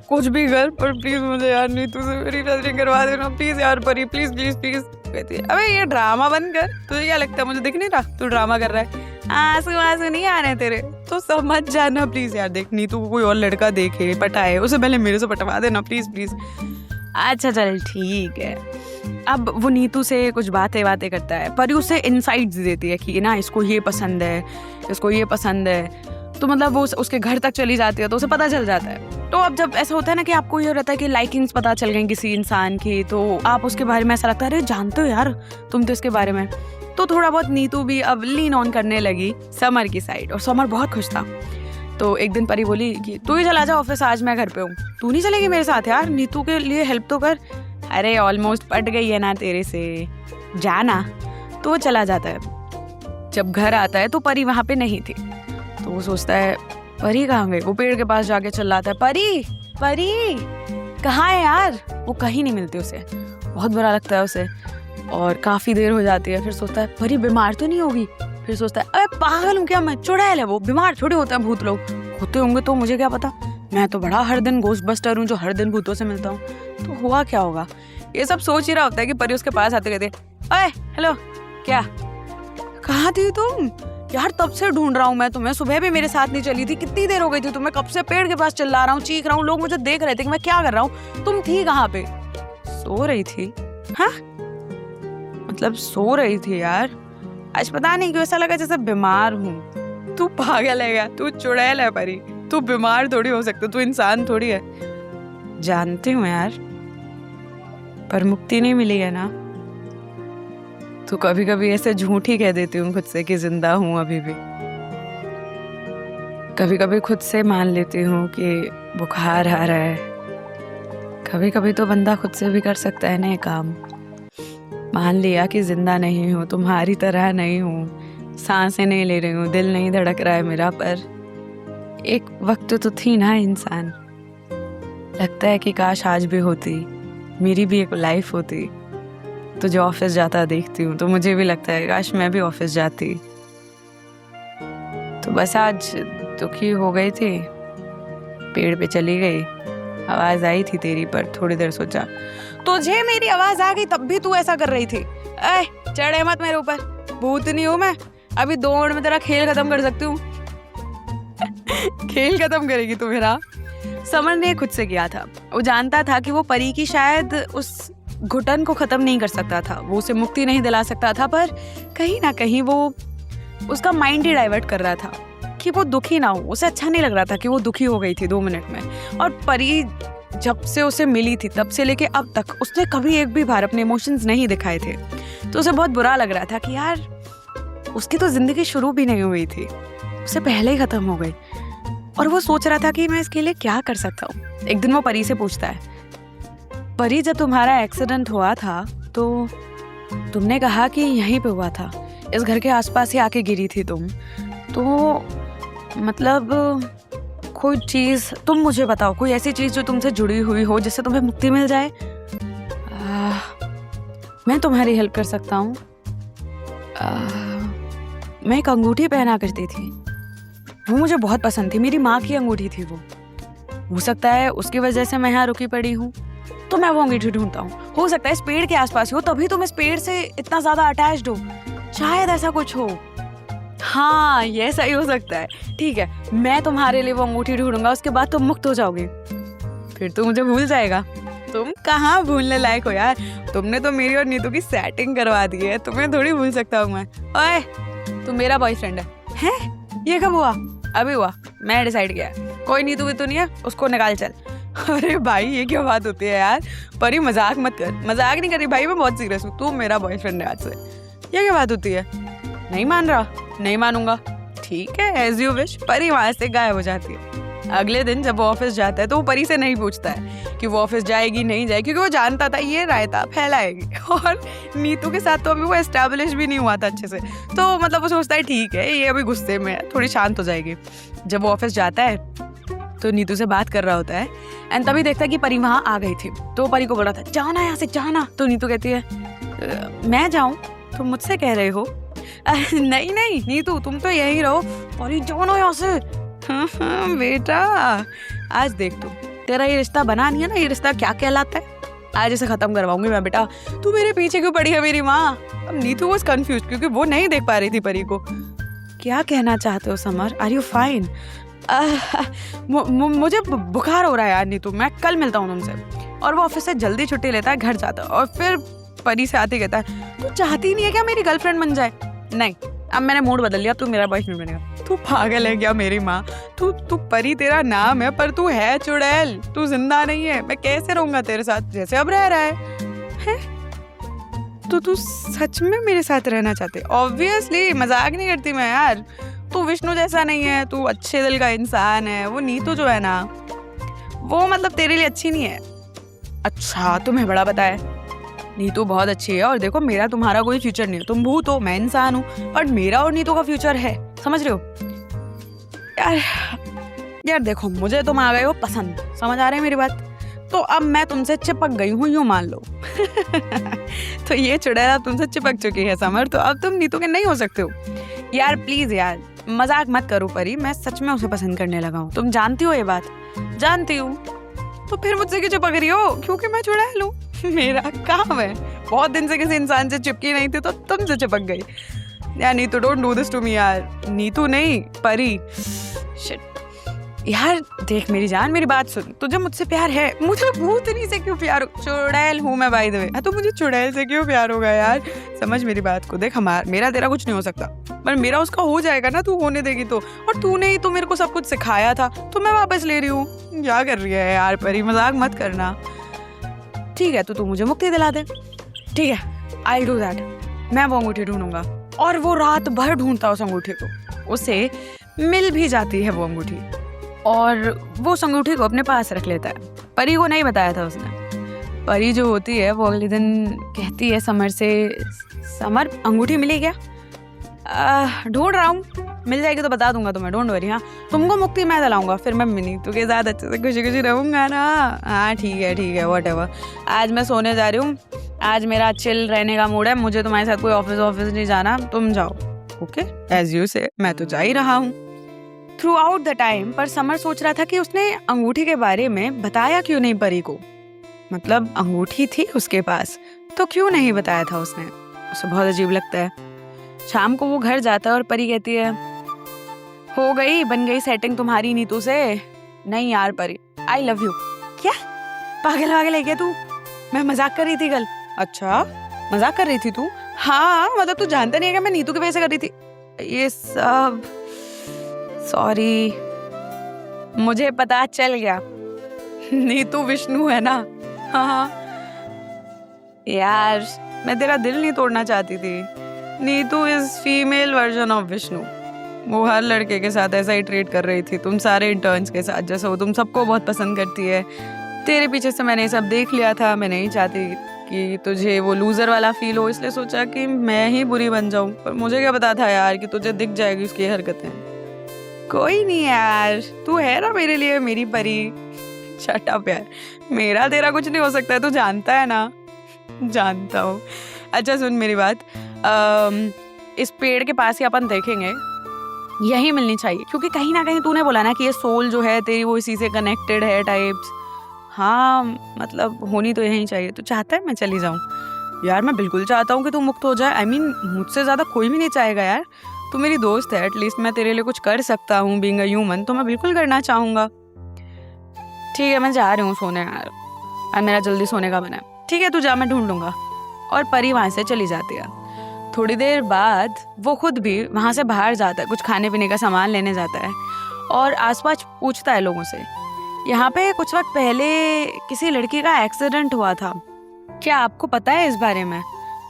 कुछ भी कर, पर प्लीज मुझे यार नीतू से मेरी नजरें करवा देना प्लीज यार परी, प्लीज प्लीज प्लीज। कहती है अबे ये ड्रामा बंद कर, तुझे क्या लगता है मुझे दिख नहीं रहा तू ड्रामा कर रहा है? आंसू नहीं आ रहे तेरे, तो समझ जाना प्लीज यार। देख नीतू को कोई और लड़का देखे पटाए, उसे पहले मेरे से पटवा देना प्लीज प्लीज। अच्छा चल ठीक है। अब वो नीतू से कुछ बातें करता है, पर उसे इनसाइट्स देती है कि ना इसको ये पसंद है, इसको ये पसंद है। तो मतलब वो उसके घर तक चली जाती है तो उसे पता चल जाता है। तो अब जब ऐसा होता है ना कि आपको ये रहता है कि लाइकिंग्स पता चल गई किसी इंसान की, तो आप उसके बारे में ऐसा लगता है अरे जानते हो यार तुम तो इसके बारे में। तो थोड़ा बहुत नीतू भी अब लीन ऑन करने लगी समर की साइड, और समर बहुत खुश था। तो एक दिन परी बोली कि तू ही चला जा ऑफिस, आज मैं घर पे हूँ। तू नहीं चलेगी मेरे साथ यार, नीतू के लिए हेल्प तो कर। अरे ऑलमोस्ट पट गई है ना तेरे से, जाना। तो वो चला जाता है। जब घर आता है तो परी वहाँ पे नहीं थी, तो वो सोचता है परी कहाँ गई। वो पेड़ के पास जाके चिल्लाता है परी कहाँ है यार। वो कहीं नहीं मिलती उसे, बहुत बुरा लगता है उसे, और काफ़ी देर हो जाती है। फिर सोचता है परी बीमार तो नहीं होगी। फिर सोचता है अरे पागल हूँ क्या मैं, चुड़ैल है वो, बीमार थोड़े होते हैं भूत लोग, होते होंगे तो मुझे क्या पता, मैं तो बड़ा हर दिन घोस्ट बस्टर हूँ जो हर दिन भूतों से मिलता हूँ, तो हुआ क्या होगा। ये सब सोच ही रहा होता है कि परी उसके पास आते कहते अरे हेलो क्या, कहाँ थी तुम यार, तब से ढूंढ रहा हूँ मैं तुम्हें, सुबह भी मेरे साथ नहीं चली थी, कितनी देर हो गई थी तुम्हें, कब से पेड़ के पास चिल्ला रहा हूँ, चीख रहा हूँ, लोग मुझे देख रहे थे कि मैं क्या कर रहा हूँ, तुम थी कहाँ पे? सो रही थी। हाँ मतलब सो रही थी यार, आज पता नहीं क्यों ऐसा लगा जैसे बीमार हूँ। तू पागल है क्या, तू चुड़ैल है परी, तू बीमार थोड़ी हो सकती, तू इंसान थोड़ी है। जानती हूँ यार, पर मुक्ति नहीं मिली है ना। तो कभी कभी ऐसे झूठ ही कह देती हूँ खुद से कि जिंदा हूँ अभी भी। कभी कभी खुद से मान लेती हूँ कि बुखार आ रहा है। कभी कभी तो बंदा खुद से भी कर सकता है ना ये काम। मान लिया कि जिंदा नहीं हूँ, तुम्हारी तरह नहीं हूँ, सांसें नहीं ले रही हूँ, दिल नहीं धड़क रहा है मेरा, पर एक वक्त तो थी ना इंसान। लगता है कि काश आज भी होती, मेरी भी एक लाइफ होती। तुझे ऑफिस जाता देखती हूँ तो मुझे भी लगता है काश मैं भी ऑफिस जाती। तो बस आज दुखी हो गई थी, पेड़ पे चली गई, आवाज आई थी तेरी, पर थोड़ी देर सोचा तुझे मेरी आवाज आ गई तब भी तू ऐसा कर रही थी। चढ़े मत मेरे ऊपर, भूत नहीं हूं मैं, अभी 2 मिनट में तेरा खेल खत्म कर सकती हूँ। खेल खत्म करेगी तू मेरा? समर ने खुद से किया था। वो जानता था कि वो परी की शायद उस घुटन को खत्म नहीं कर सकता था, वो उसे मुक्ति नहीं दिला सकता था, पर कहीं ना कहीं वो उसका माइंड ही डाइवर्ट कर रहा था कि वो दुखी ना हो। उसे अच्छा नहीं लग रहा था कि वो दुखी हो गई थी 2 मिनट में। और परी जब से उसे मिली थी तब से लेके अब तक उसने कभी एक भी बार अपने इमोशंस नहीं दिखाए थे। तो उसे बहुत बुरा लग रहा था कि यार उसकी तो जिंदगी शुरू भी नहीं हुई थी, उसे पहले ही खत्म हो गई। और वो सोच रहा था कि मैं इसके लिए क्या कर सकता हूँ। एक दिन वो परी से पूछता है, परी जब तुम्हारा एक्सीडेंट हुआ था तो तुमने कहा कि यहीं पे हुआ था, इस घर के आसपास ही आके गिरी थी तुम, तो मतलब कोई चीज़ तुम मुझे बताओ, कोई ऐसी चीज़ जो तुमसे जुड़ी हुई हो जिससे तुम्हें मुक्ति मिल जाए। मैं तुम्हारी हेल्प कर सकता हूँ। मैं एक अंगूठी पहना करती थी, वो मुझे बहुत पसंद थी, मेरी माँ की अंगूठी थी वो। हो सकता है उसकी वजह से मैं यहाँ रुकी पड़ी हूँ, तो मैं वो अंगूठी ढूंढता हूँ। हो सकता है इस पेड़ के आसपास हो, तभी तुम इस पेड़ से इतना ज़्यादा अटैच्ड हो, शायद ऐसा कुछ हो। हाँ, ये सही हो सकता है। ठीक है, मैं तुम्हारे लिए वो अंगूठी ढूंढूंगा, उसके बाद तुम मुक्त हो जाओगे, फिर तू मुझे भूल जाएगा। तुम कहाँ भूलने लायक हो यार, तुमने तो मेरी और नीतू की सेटिंग करवा दी है, तुम्हें थोड़ी भूल सकता हूँ मैं। ओए, तुम मेरा बॉयफ्रेंड है? ये कब हुआ? अभी हुआ, मैं डिसाइड किया। कोई नीतू भी तो नहीं है, उसको निकाल चल। अरे भाई ये क्या बात होती है यार, परी मजाक मत कर। मजाक नहीं कर रही भाई, मैं बहुत सीरियस हूँ, तू मेरा बॉयफ्रेंड है आज से। ये क्या बात होती है? नहीं मान रहा? नहीं मानूंगा, ठीक है, एज यू विश। परी वहां से गायब हो जाती है। अगले दिन जब वो ऑफिस जाता है तो वो परी से नहीं पूछता है कि वो ऑफिस जाएगी नहीं जाएगी, क्योंकि वो जानता था ये रायता फैलाएगी। और नीतू के साथ तो अभी वो एस्टैब्लिश भी नहीं हुआ था अच्छे से, तो मतलब वो सोचता है ठीक है ये अभी गुस्से में है, थोड़ी शांत हो जाएगी। जब वो ऑफिस जाता है तो नीतू से बात कर रहा होता है, एंड तभी देखता है कि परी वहाँ आ गई थी। तो परी को बोला था जाना यहाँ से, जाना। तो नीतू कहती है मैं जाऊँ? तुम मुझसे कह रहे हो? नहीं नहीं नीतू, तुम तो यहीं रहो। परी जाना यहाँ से। हाँ बेटा, आज देख तू, तेरा ये रिश्ता बना नहीं है ना, ये रिश्ता क्या कहलाता है, आज इसे खत्म करवाऊंगी मैं। बेटा तू मेरे पीछे क्यों पड़ी है मेरी माँ? अब नीतू वाज कंफ्यूज क्योंकि वो नहीं देख पा रही थी परी को। क्या कहना चाहते हो समर, आर यू फाइन? मुझे बुखार हो रहा है यार नीतू, मैं कल मिलता हूँ तुमसे। और वो ऑफिस से जल्दी छुट्टी लेता है, घर जाता है, और फिर परी से आते कहता है तू चाहती नहीं है क्या मेरी गर्लफ्रेंड बन जाए? नहीं, अब मैंने मूड बदल लिया, तू मेरा बॉयफ्रेंड बनेगा। तू पागल है क्या मेरी माँ? तू परी तेरा नाम है, पर तू है चुड़ैल, तू जिंदा नहीं है। मैं कैसे रहूंगा तेरे साथ जैसे अब रह रहा है? तो तू सच में मेरे साथ रहना चाहते? ऑब्वियसली, मजाक नहीं करती मैं यार। तू विष्णु जैसा नहीं है, तू अच्छे दिल का इंसान है। वो नीतू जो है ना, वो मतलब तेरे लिए अच्छी नहीं है। अच्छा, तुम्हें बड़ा पता है। नीतू बहुत अच्छी है, और देखो मेरा तुम्हारा कोई फ्यूचर नहीं है। तुम भूत हो, मैं इंसान हूँ, और मेरा और नीतू का फ्यूचर है, समझ रहे हो? यार देखो, मुझे तुम आ गए हो पसंद, समझ आ रही है मेरी बात? तो अब मैं तुमसे चिपक गई हूँ, यूँ मान लो। तो ये चुड़ैल तुमसे चिपक चुकी है समर, तो अब तुम नीतू के नहीं हो सकते हो। यार प्लीज यार, मजाक मत करो परी, मैं सच में उसे पसंद करने लगा हूँ। तुम जानती हो ये बात? जानती हूँ। तो फिर मुझसे क्यों चिपक रही हो? क्योंकि मैं चुड़ैल हूँ, मेरा काम है। बहुत दिन से किसी इंसान से चिपकी नहीं थी तो तुमसे चिपक गई। यार Neetu, don't do this to me यार। नीतू नहीं, परी। शिट यार, देख मेरी जान, मेरी बात सुन, तुझे मुझसे प्यार है। मुझे भूतनी से क्यों प्यार हो? चुड़ैल हूँ मैं बाय द वे, तो मुझे चुड़ैल से क्यों प्यार होगा यार? समझ मेरी बात को। देख, मेरा तेरा कुछ नहीं हो सकता, पर मेरा उसका हो जाएगा ना, तू होने देगी तो। और तूने ही तो मेरे को सब कुछ सिखाया था, तो मैं वापस ले रही हूँ। क्या कर रही है यार परी, मजाक मत करना। ठीक है, तो तू मुझे मुक्ति दिला दे। ठीक है, आई डू दैट। मैं वो अंगूठी ढूंढूंगा। और वो रात भर ढूंढता उस अंगूठी को, उसे मिल भी जाती है वो अंगूठी, और वो उस अंगूठी को अपने पास रख लेता है। परी को नहीं बताया था उसने, परी जो होती है वो अगले दिन कहती है समर से, समर अंगूठी मिली क्या? ढूंढ रहा हूँ, मिल जाएगी तो बता दूंगा तुम्हें, डोंट वरी। हाँ, तुमको मुक्ति मैं दिलाऊंगा, फिर मैं नीतू के साथ अच्छे से खुशी खुशी रहूंगा ना। हाँ ठीक है व्हाटएवर। आज मैं सोने जा रही हूँ, आज मेरा चिल रहने का मूड है, मुझे तुम्हारे साथ कोई ऑफिस नहीं जाना, तुम जाओ। ओके एज यू से, मैं तो जा ही रहा हूँ। थ्रू आउट द टाइम पर समर सोच रहा था कि उसने अंगूठी के बारे में बताया क्यों नहीं परी को। मतलब अंगूठी थी उसके पास तो क्यों नहीं बताया था उसने, उसे बहुत अजीब लगता है। शाम को वो घर जाता है और परी कहती है, हो गई बन गई सेटिंग तुम्हारी नीतू से? नहीं यार परी, आई लव यू। क्या पागल है क्या तू? मैं मजाक कर रही थी कल। अच्छा मजाक कर रही थी तू? हाँ मतलब तू जानता नहीं है कि मैं नीतू की वजह से कर रही थी ये सब? सॉरी, मुझे पता चल गया नीतू विष्णु है ना। हाँ यार मैं तेरा दिल नहीं तोड़ना चाहती थी। Neetu is female version of Vishnu. वो हर लड़के के साथ ऐसा ही ट्रीट कर रही थी, तुम सारे इंटर्न्स के साथ जैसा वो तुम सबको बहुत पसंद करती है। तेरे पीछे से मैंने ये सब देख लिया था, मैं नहीं चाहती कि तुझे वो लूजर वाला फील हो, इसलिए सोचा कि मैं ही बुरी बन जाऊं। पर मुझे क्या पता था यार कि तुझे दिख जाएगी उसकी हरकतें। कोई नहीं यार, तू है ना मेरे लिए मेरी परी। शट अप यार, मेरा तेरा कुछ नहीं हो सकता है, तू जानता है ना। जानता हूँ। अच्छा सुन मेरी बात, इस पेड़ के पास ही अपन देखेंगे, यही मिलनी चाहिए, क्योंकि कहीं ना कहीं तूने बोला ना कि ये सोल जो है तेरी वो इसी से कनेक्टेड है टाइप्स। हाँ मतलब होनी तो यही चाहिए। तू चाहता है मैं चली जाऊँ? यार मैं बिल्कुल चाहता हूँ कि तू मुक्त हो जाए। आई मीन मुझसे ज़्यादा कोई भी नहीं चाहेगा यार, तू मेरी दोस्त है, एटलीस्ट मैं तेरे लिए कुछ कर सकता हूँ बीइंग अ ह्यूमन, तो मैं बिल्कुल करना चाहूँगा। ठीक है मैं जा रही हूँ सोने यार, और मेरा जल्दी सोने का बना है। ठीक है तू जा, मैं ढूंढ लूँगा। और परी वहाँ से चली जाती है। थोड़ी देर बाद वो खुद भी वहाँ से बाहर जाता है, कुछ खाने पीने का सामान लेने जाता है और आसपास पूछता है लोगों से, यहाँ पे कुछ वक्त पहले किसी लड़की का एक्सीडेंट हुआ था, क्या आपको पता है इस बारे में?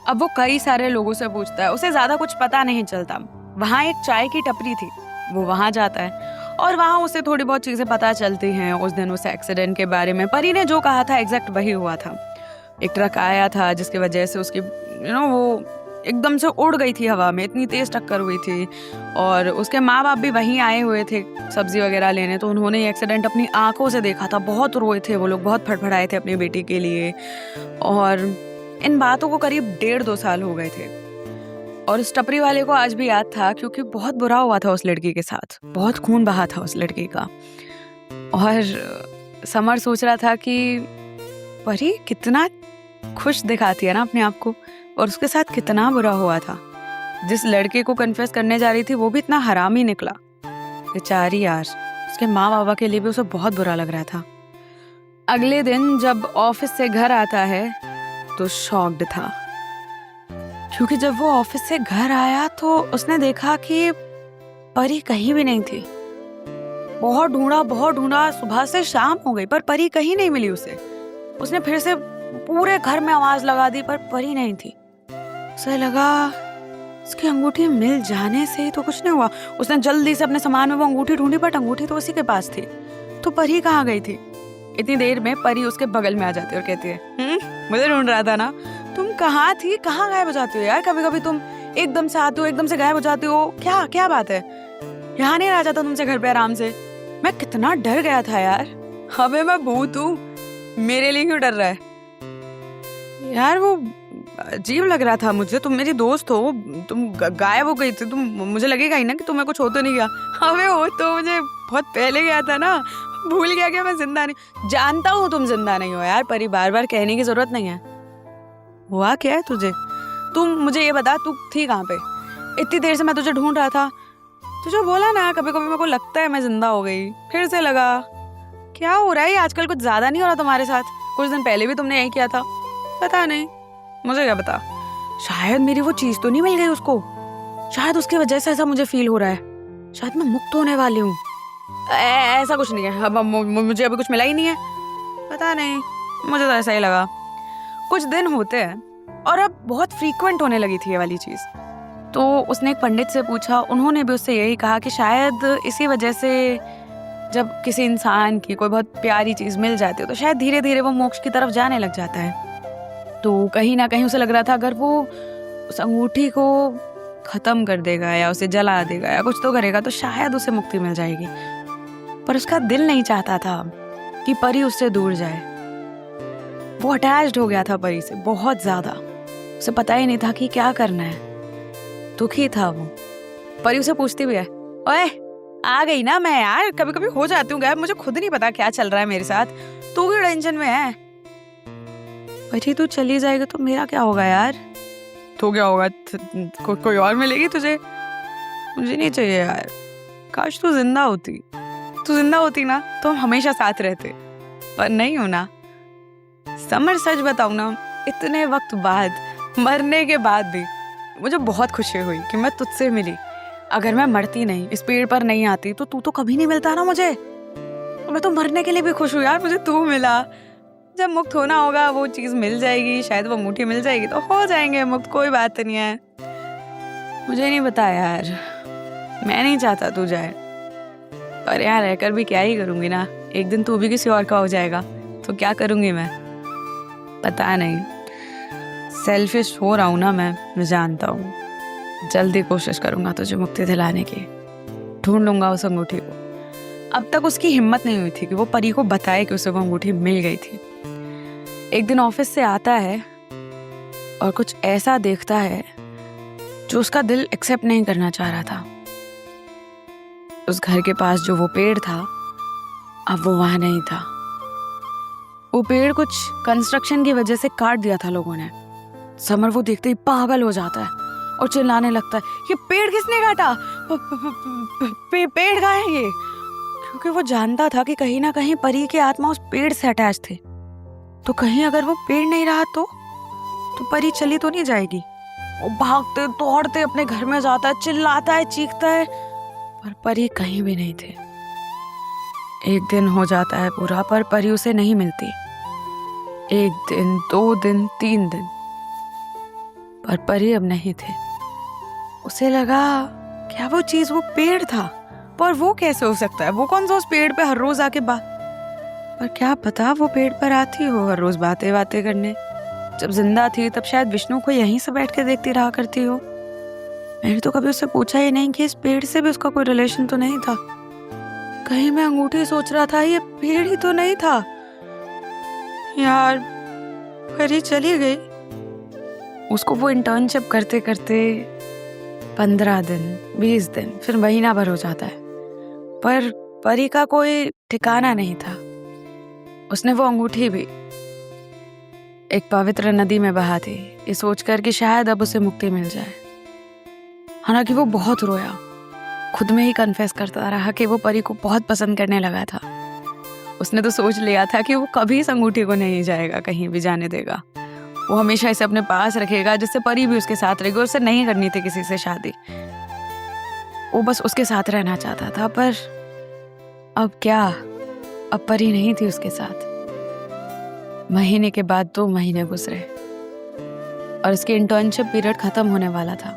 अब वो कई सारे लोगों से पूछता है, उसे ज्यादा कुछ पता नहीं चलता। वहाँ एक चाय की टपरी थी, वो वहाँ जाता है और वहाँ उसे थोड़ी बहुत चीजें पता चलती हैं उस दिन उस एक्सीडेंट के बारे में। परी ने जो कहा था एग्जैक्ट वही हुआ था। एक ट्रक आया था जिसकी वजह से उसकी वो एकदम से उड़ गई थी हवा में, इतनी तेज टक्कर हुई थी। और उसके माँ बाप भी वहीं आए हुए थे सब्जी वगैरह लेने, तो उन्होंने ये एक्सीडेंट अपनी आंखों से देखा था। बहुत रोए थे वो लोग, बहुत फड़फड़ाए थे अपनी बेटी के लिए। और इन बातों को करीब 1.5-2 साल हो गए थे। और उस टपरी वाले को आज भी याद था, क्योंकि बहुत बुरा हुआ था उस लड़की के साथ, बहुत खून बहा था उस लड़की का। और समर सोच रहा था कि परी कितना खुश दिखाती है ना अपने आप को, और उसके साथ कितना बुरा हुआ था। जिस लड़के को कन्फेस करने जा रही थी वो भी इतना हरामी निकला। बेचारी यार, उसके माँ बाबा के लिए भी उसे बहुत बुरा लग रहा था। अगले दिन जब ऑफिस से घर आता है तो शॉक्ड था, क्योंकि जब वो ऑफिस से घर आया तो उसने देखा कि परी कहीं भी नहीं थी। बहुत ढूंढा, सुबह से शाम हो गई पर परी कहीं नहीं मिली उसे। उसने फिर से पूरे घर में आवाज लगा दी पर परी नहीं थी। उसे लगा उसकी अंगूठी मिल जाने से तो कुछ नहीं हुआ। उसने जल्दी से अपने सामान में वो अंगूठी ढूंढी, बट अंगूठी तो उसी के पास थी। तो परी कहाँ गई थी? इतनी देर में परी उसके बगल में आ जाती है और कहती है, मुझे ढूंढ रहा था ना, तुम कहाँ थी, कहाँ गायब हो जाती हो यार? कभी कभी तुम एकदम से आते हो, एकदम से गायब हो जाती हो, क्या बात है? यहाँ नहीं रह जाता तुमसे घर पे आराम से? मैं कितना डर गया था यार। अबे मैं भूत हूँ, मेरे लिए क्यों डर रहा है यार? वो अजीब लग रहा था मुझे, तुम मेरी दोस्त हो, तुम गायब हो गई थी, तुम मुझे लगेगा ही ना कि तुम्हें कुछ हो तो नहीं गया। अबे वो तो मुझे बहुत पहले गया था ना, भूल गया कि मैं जिंदा नहीं। जानता हूँ तुम जिंदा नहीं हो यार परी, बार बार कहने की जरूरत नहीं है। हुआ क्या है तुझे? तुम मुझे ये बता, तू थी कहाँ पे? इतनी देर से मैं तुझे ढूंढ रहा था। तुझे बोला ना कभी कभी मेरे को लगता है मैं जिंदा हो गई, फिर से लगा। क्या हो रहा है आजकल? कुछ ज्यादा नहीं हो रहा तुम्हारे साथ? कुछ दिन पहले भी तुमने यही किया था। पता नहीं, मुझे क्या पता। शायद मेरी वो चीज तो नहीं मिल गई उसको, शायद उसकी वजह से ऐसा मुझे फील हो रहा है। शायद मैं मुक्त होने वाली हूँ। ऐसा कुछ नहीं है, अब मुझे अभी कुछ मिला ही नहीं है। पता नहीं, मुझे तो ऐसा ही लगा। कुछ दिन होते हैं और अब बहुत फ्रीक्वेंट होने लगी थी ये वाली चीज। तो उसने एक पंडित से पूछा, उन्होंने भी उससे यही कहा कि शायद इसी वजह से जब किसी इंसान की कोई बहुत प्यारी चीज़ मिल जाती है तो शायद धीरे धीरे वो मोक्ष की तरफ जाने लग जाता है। तो कहीं ना कहीं उसे लग रहा था अगर वो उस अंगूठी को ख़त्म कर देगा या उसे जला देगा या कुछ तो करेगा तो शायद उसे मुक्ति मिल जाएगी। पर उसका दिल नहीं चाहता था कि परी उससे दूर जाए। वो अटैच्ड हो गया था परी से बहुत ज़्यादा। उसे पता ही नहीं था कि क्या करना है। दुखी था वो। परी उसे पूछती भी है, ओए आ गई ना मैं यार, कभी कभी हो जाती हूँ गायब, मुझे खुद नहीं पता क्या चल रहा है मेरे साथ, तू क्यों टेंशन में है? परी तू चली जाएगी तो मेरा क्या होगा यार? तो क्या होगा? कोई और मिलेगी तुझे? मुझे नहीं चाहिए यार। काश तू जिंदा होती। तू जिंदा होती ना तो हम हमेशा साथ रहते, पर नहीं हो ना। समर सच बताऊं ना, इतने वक्त बाद, मरने के बाद भी मुझे बहुत खुशी हुई कि मैं तुझसे मिली। अगर मैं मरती नहीं, इस पेड़ पर नहीं आती तो तू तो कभी नहीं मिलता ना मुझे। मैं तो मरने के लिए भी खुश हूँ यार, मुझे तू मिला। जब मुक्त होना होगा वो चीज़ मिल जाएगी, शायद वो अंगूठी मिल जाएगी तो हो जाएंगे मुक्त, कोई बात नहीं है। मुझे नहीं पता यार, मैं नहीं चाहता तू जाए, पर यहाँ रहकर भी क्या ही करूँगी ना। एक दिन तू भी किसी और का हो जाएगा तो क्या करूँगी मैं, पता नहीं। सेल्फिश हो रहा हूँ ना मैं जानता हूँ। जल्दी कोशिश करूँगा तुझे मुक्ति दिलाने की, ढूंढ लूँगा उस अंगूठी को। अब तक उसकी हिम्मत नहीं हुई थी कि वो परी को बताए कि उसे वो अंगूठी मिल गई थी। एक दिन ऑफिस से आता है और कुछ ऐसा देखता है जो उसका दिल एक्सेप्ट नहीं करना चाह रहा था। उस घर के पास जो वो पेड़ था, अब वो वहां नहीं था। वो पेड़ कुछ कंस्ट्रक्शन की वजह से काट दिया था लोगों ने। समर वो देखते ही पागल हो जाता है और चिल्लाने लगता है, ये पेड़ किसने काटा? पेड़ कहाँ है ये? क्योंकि वो जानता था कि कहीं ना कहीं परी की आत्मा उस पेड़ से अटैच थी। तो कहीं अगर वो पेड़ नहीं रहा तो परी चली तो नहीं जाएगी। वो भागते दौड़ते अपने घर में जाता है, चिल्लाता है, चीखता है, पर परी कहीं भी नहीं थे। एक दिन हो जाता है पूरा, पर परी उसे नहीं मिलती। 1 दिन, 2 दिन, 3 दिन, पर परी अब नहीं थे। उसे लगा क्या वो चीज वो पेड़ था, पर वो कैसे हो सकता है? वो कौन सा उस पेड़ पे हर रोज आके पर क्या पता वो पेड़ पर आती हो हर रोज बातें बातें करने। जब जिंदा थी तब शायद विष्णु को यहीं से बैठ के देखती रहा करती हो। मैंने तो कभी उससे पूछा ही नहीं कि इस पेड़ से भी उसका कोई रिलेशन तो नहीं था। कहीं मैं अंगूठी सोच रहा था, ये पेड़ ही तो नहीं था यार। परी चली गई। उसको वो इंटर्नशिप करते करते 15 दिन, 20 दिन, फिर महीना भर हो जाता है, पर परी का कोई ठिकाना नहीं था। उसने वो अंगूठी भी एक पवित्र नदी में बहा दी, ये सोचकर कि शायद अब उसे मुक्ति मिल जाए। हालांकि वो बहुत रोया, खुद में ही कन्फेस करता रहा कि वो परी को बहुत पसंद करने लगा था। उसने तो सोच लिया था कि वो कभी इस अंगूठी को नहीं जाएगा, कहीं भी जाने देगा। वो हमेशा इसे अपने पास रखेगा, जिससे परी भी उसके साथ रहेगी। उसे नहीं करनी थी किसी से शादी, वो बस उसके साथ रहना चाहता था। पर अब क्या, अब परी नहीं थी उसके साथ। महीने के बाद 2 महीने गुजरे और उसकी इंटर्नशिप पीरियड खत्म होने वाला था।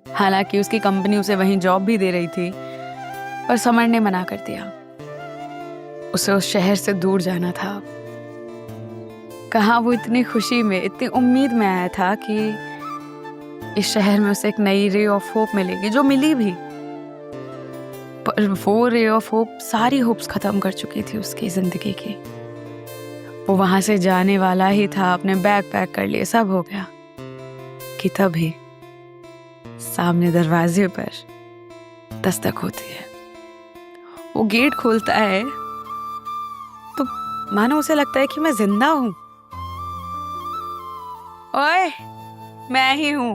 हालांकि उसकी कंपनी उसे वहीं जॉब भी दे रही थी, पर समर ने मना कर दिया। उसे उस शहर से दूर जाना था। कहाँ वो इतनी खुशी में, इतनी उम्मीद में आया था कि इस शहर में उसे एक नई रे ऑफ होप मिलेगी, जो मिली भी। पर वो रे ऑफ होप सारी होप्स खत्म कर चुकी थी उसकी जिंदगी की। वो वहां से जाने वाला ही था, अपने बैग पैक कर लिए, सब हो गया कि तभी सामने दरवाजे पर दस्तक होती है। वो गेट खोलता है तो मानो उसे लगता है कि मैं जिंदा हूं। ओए, मैं ही हूं।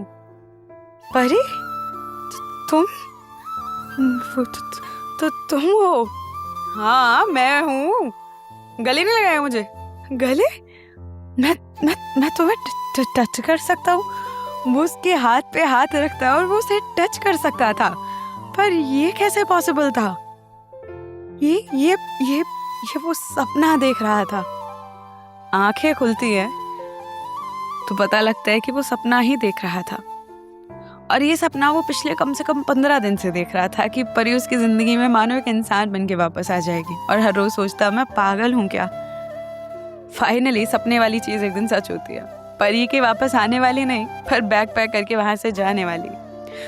परी, तुम तुम हो? हाँ, मैं हूँ। गले नहीं लगाया मुझे? गले? मैं तुम्हें टच कर सकता हूँ। वो उसके हाथ पे हाथ रखता है और वो उसे टच कर सकता था। पर ये कैसे पॉसिबल था? ये वो सपना देख रहा था। आंखें खुलती है तो पता लगता है कि वो सपना ही देख रहा था। और ये सपना वो पिछले कम से कम 15 दिन से देख रहा था कि परी उसकी ज़िंदगी में मानो एक इंसान बन के वापस आ जाएगी। और हर रोज़ सोचता मैं पागल हूँ क्या। फाइनली सपने वाली चीज़ एक दिन सच होती है। परी के वापस आने वाली नहीं, पर बैग पैक करके वहाँ से जाने वाली।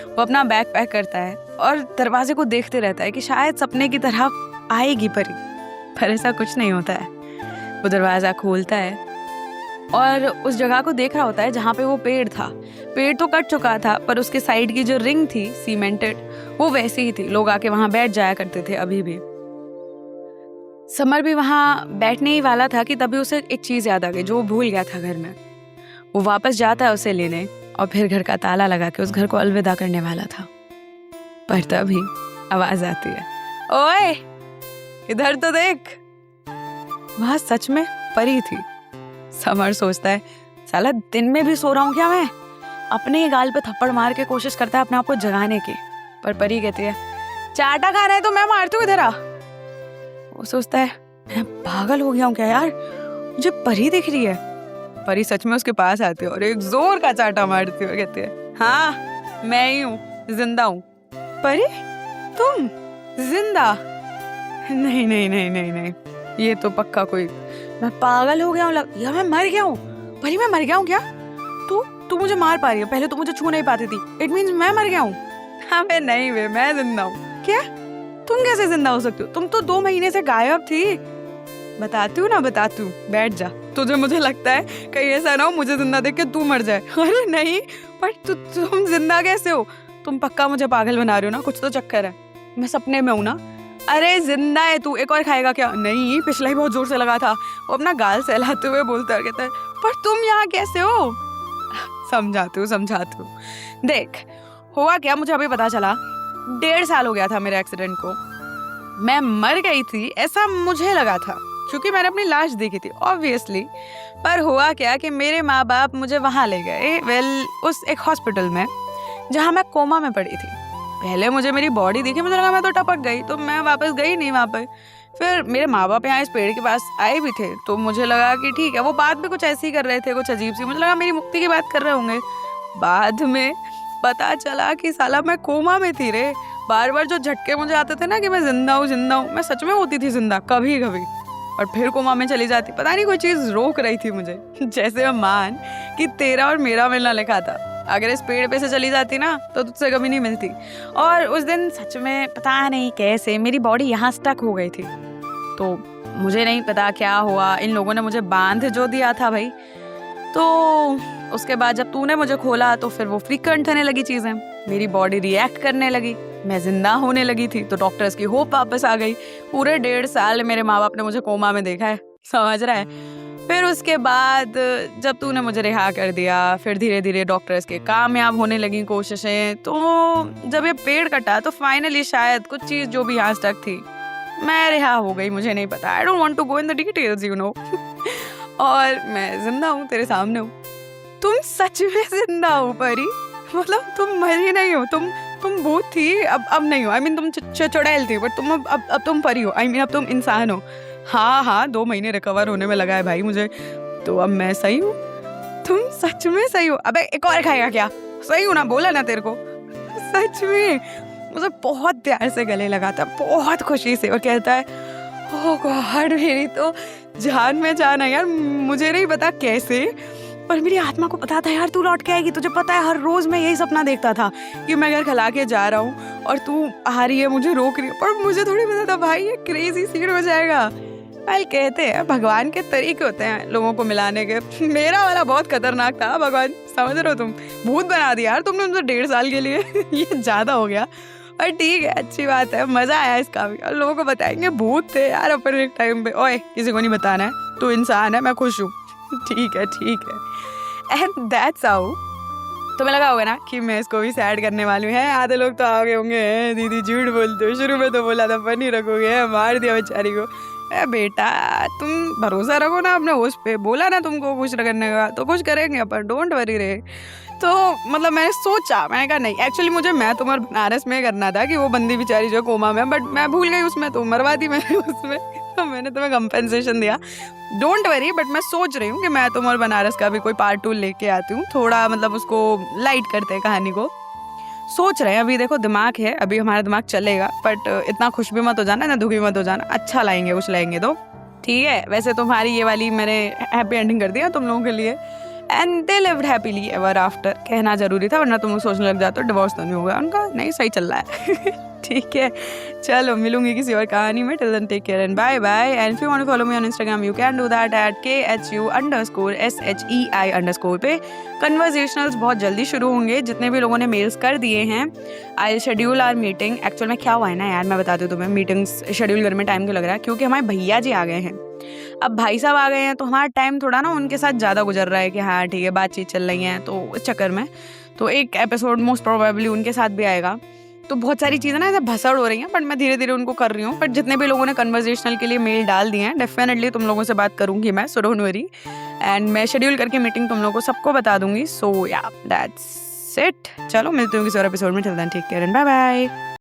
वो अपना बैग पैक करता है और दरवाजे को देखते रहता है कि शायद सपने की तरह आएगी परी, पर ऐसा कुछ नहीं होता है। वो दरवाज़ा खोलता है और उस जगह को देख रहा होता है जहाँ पे वो पेड़ था। पेड़ तो कट चुका था, पर उसके साइड की जो रिंग थी सीमेंटेड, वो वैसी ही थी। लोग आके वहाँ बैठ जाया करते थे अभी भी। समर भी वहाँ बैठने ही वाला था कि तभी उसे एक चीज़ याद आ गई जो वो भूल गया था घर में। वो वापस जाता है उसे लेने और फिर घर का ताला लगा के उस घर को अलविदा करने वाला था। पर तभी आवाज़ आती है, ओए इधर तो देख। वहाँ सच में परी थी। समर सोचता है, साला दिन में भी सो रहा हूँ क्या मैं। अपने ही गाल पे थप्पड़ मार के कोशिश करता है अपने आप को जगाने की, पर परी कहती है, चाटा खाना है तो मैं मारती हूँ, इधर आ। वो सोचता है, मैं पागल हो गया हूँ क्या यार, मुझे परी दिख रही है। परी सच में उसके पास आती है और एक जोर का चाटा मारती हुए कहती है, हाँ मैं ही हूँ, जिंदा हूँ। परी तुम जिंदा? नहीं नहीं नहीं नहीं नहीं, ये तो पक्का कोई, मैं पागल हो गया हूँ या मैं मर गया हूँ। परी मैं मर गया हूँ क्या? तू मुझे मार पा रही है, पहले तो मुझे छू नहीं पाती थी, इट मीन्स मैं मर गया हूँ। हाँ वे नहीं वे, मैं जिंदा हूँ। क्या? तुम कैसे जिंदा हो सकती हो? तुम तो 2 महीने से गायब थी। बताती हूँ ना, बताती हूँ, बैठ जा। तुझे मुझे लगता है कहीं ऐसा ना हो मुझे जिंदा देख के तू मर जाए। अरे नहीं, पर तुम जिंदा कैसे हो? तुम पक्का मुझे पागल बना रहे हो ना, कुछ तो चक्कर है। मैं सपने में हूँ ना। अरे जिंदा है तू, एक और खाएगा क्या? नहीं, पिछला ही बहुत जोर से लगा था। वो अपना गाल सहलाते हुए बोलता है, कहता है, पर तुम यहाँ कैसे हो? समझाती हूँ। देख हुआ क्या, मुझे अभी पता चला। 1.5 साल हो गया था मेरे एक्सीडेंट को। मैं मर गई थी ऐसा मुझे लगा था, क्योंकि मैंने अपनी लाश देखी थी ऑब्वियसली। पर हुआ क्या कि मेरे माँ बाप मुझे वहाँ ले गए, उस एक हॉस्पिटल में जहाँ मैं कोमा में पड़ी थी। पहले मुझे मेरी बॉडी दिखी, मुझे लगा मैं तो टपक गई, तो मैं वापस गई नहीं वहाँ पर। फिर मेरे माँ बाप यहाँ इस पेड़ के पास आए भी थे, तो मुझे लगा कि ठीक है, वो बात भी कुछ ऐसी ही कर रहे थे, कुछ अजीब सी। मुझे लगा मेरी मुक्ति की बात कर रहे होंगे। बाद में पता चला कि साला मैं कोमा में थी रे। बार बार जो झटके मुझे आते थे ना कि मैं जिंदा हूँ, मैं सच में होती थी जिंदा कभी कभी, और फिर कोमा में चली जाती। पता नहीं कोई चीज़ रोक रही थी मुझे। जैसे मैं मान कि तेरा और मेरा मिलना लिखा था, अगर इस पेड़ पे से चली जाती ना तो तुझसे कभी नहीं मिलती। और उस दिन सच में पता नहीं कैसे मेरी बॉडी यहाँ स्टक हो गई थी, तो मुझे नहीं पता क्या हुआ। इन लोगों ने मुझे बांध जो दिया था भाई। तो उसके बाद जब तूने मुझे खोला तो फिर वो फ्रीक्वेंट होने लगी चीज़ें, मेरी बॉडी रिएक्ट करने लगी, मैं जिंदा होने लगी थी। तो डॉक्टर्स की होप वापस आ गई। पूरे 1.5 साल मेरे माँ बाप ने मुझे कोमा में देखा है, समझ रहा है। फिर उसके बाद जब तूने मुझे रिहा कर दिया, फिर धीरे धीरे डॉक्टर्स के कामयाब होने लगी कोशिशें। तो जब ये पेड़ कटा तो फाइनली शायद कुछ चीज़ जो भी यहाँ तक थी, मैं रिहा हो गई। मुझे नहीं पता, I don't want to go in the details, you know. और मैं जिंदा हूँ, तेरे सामने हूँ। तुम सच में जिंदा हो परी, मतलब तुम मरी नहीं हो। तुम भूत थी, अब नहीं हो। आई मीन तुम चुड़ैल थी, बट तुम अब तुम परी हो। आई मीन अब तुम इंसान हो। हाँ 2 महीने रिकवर होने में लगा है भाई मुझे, तो अब मैं सही हूँ। तुम सच में सही हो? अबे एक और खाएगा क्या? सही हूँ ना, बोला ना तेरे को। सच में मुझे बहुत प्यार से गले लगाता, बहुत खुशी से, और कहता है, ओह गॉड मेरी तो जान में जान है यार। मुझे नहीं पता कैसे, पर मेरी आत्मा को पता था यार तू लौट के आएगी। तुझे पता है हर रोज मैं यही सपना देखता था कि मैं घर खला के जा रहा हूँ और तू आ रही है, मुझे रोक रही है। पर मुझे थोड़ी पता था भाई ये क्रेजी सीन हो जाएगा। भाई कहते हैं भगवान के तरीके होते हैं लोगों को मिलाने के। मेरा वाला बहुत खतरनाक था भगवान, समझ रहे हो तुम। भूत बना दिया यार तुमने मुझे 1.5 साल के लिए। ये ज्यादा हो गया, और ठीक है, अच्छी बात है, मजा आया इसका भी। और लोगों को बताएंगे भूत थे यार अपन एक टाइम पे। ओए किसी को नहीं बताना है, तू इंसान है, मैं खुश हूँ। ठीक है। And that's how. तुम्हें लगा होगा ना कि मैं इसको भी सैड करने वाली हूँ। आधे लोग तो आ गए होंगे, दीदी झूठ बोलते हो, शुरू में तो बोला था फनी रखोगे, मार दिया बेचारी को। बेटा तुम भरोसा रखो ना अपने होश पे, बोला ना तुमको कुछ करने का तो कुछ करेंगे अपन, डोंट वरी रे। तो मतलब मैंने सोचा, मैंने कहा नहीं, एक्चुअली मुझे मैं तुम्हारे बनारस में करना था कि वो बंदी बेचारी जो कोमा में, बट मैं भूल गई उसमें, तो मरवा दी मैंने उसमें। तो मैंने तुम्हें कंपेंसेशन दिया, डोंट वरी। बट मैं सोच रही हूँ कि मैं तुम्हारे बनारस का भी कोई पार्ट 2 लेके आती हूँ, थोड़ा मतलब उसको लाइट करते हैं कहानी को। सोच रहे हैं, अभी देखो दिमाग है, अभी हमारा दिमाग चलेगा, बट इतना खुश भी मत हो जाना, ना दुखी मत हो जाना, अच्छा लाएंगे, कुछ लाएंगे तो ठीक है। वैसे तुम्हारी ये वाली मैंने हैप्पी एंडिंग कर दिया तुम लोगों के लिए। And they lived happily ever after, कहना जरूरी था, वरना तुम लोग सोचने लग जाते हो डिवोर्स तो नहीं होगा उनका, नहीं सही चल रहा है। ठीक है, चलो मिलूंगी किसी और कहानी में। Till then take care and bye bye. And if you want to follow me on Instagram you can do that at KHU_SHEI_ पे। कन्वर्सेशनल्स बहुत जल्दी शुरू होंगे, जितने भी लोगों ने मेल्स कर दिए हैं I schedule our meeting. Actual में क्या हुआ है ना यार, मैं बताती हूँ तुम्हें, मीटिंग्स शेड्यूल करने में टाइम क्यों लग रहा है, क्योंकि हमारे भैया जी आ गए हैं। अब भाई साहब आ गए हैं तो हमारा टाइम थोड़ा ना उनके साथ ज़्यादा गुजर रहा है कि हाँ ठीक है बातचीत चल रही है, तो इस चक्कर में तो एक एपिसोड मोस्ट प्रोबेबली उनके साथ भी आएगा। तो बहुत सारी चीज़ें ना ऐसे भसड़ हो रही हैं, बट मैं धीरे धीरे उनको कर रही हूँ। बट जितने भी लोगों ने कन्वर्सेशनल के लिए मेल डाल दिए हैं, डेफिनेटली तुम लोगों से बात करूँगी मैं, सो डोंट वरी। एंड मैं शेड्यूल करके मीटिंग तुम लोगों को सबको बता दूंगी। सो या दैट्स इट, चलो मिलती हूँ किसी और एपिसोड में। Till then take care and bye bye.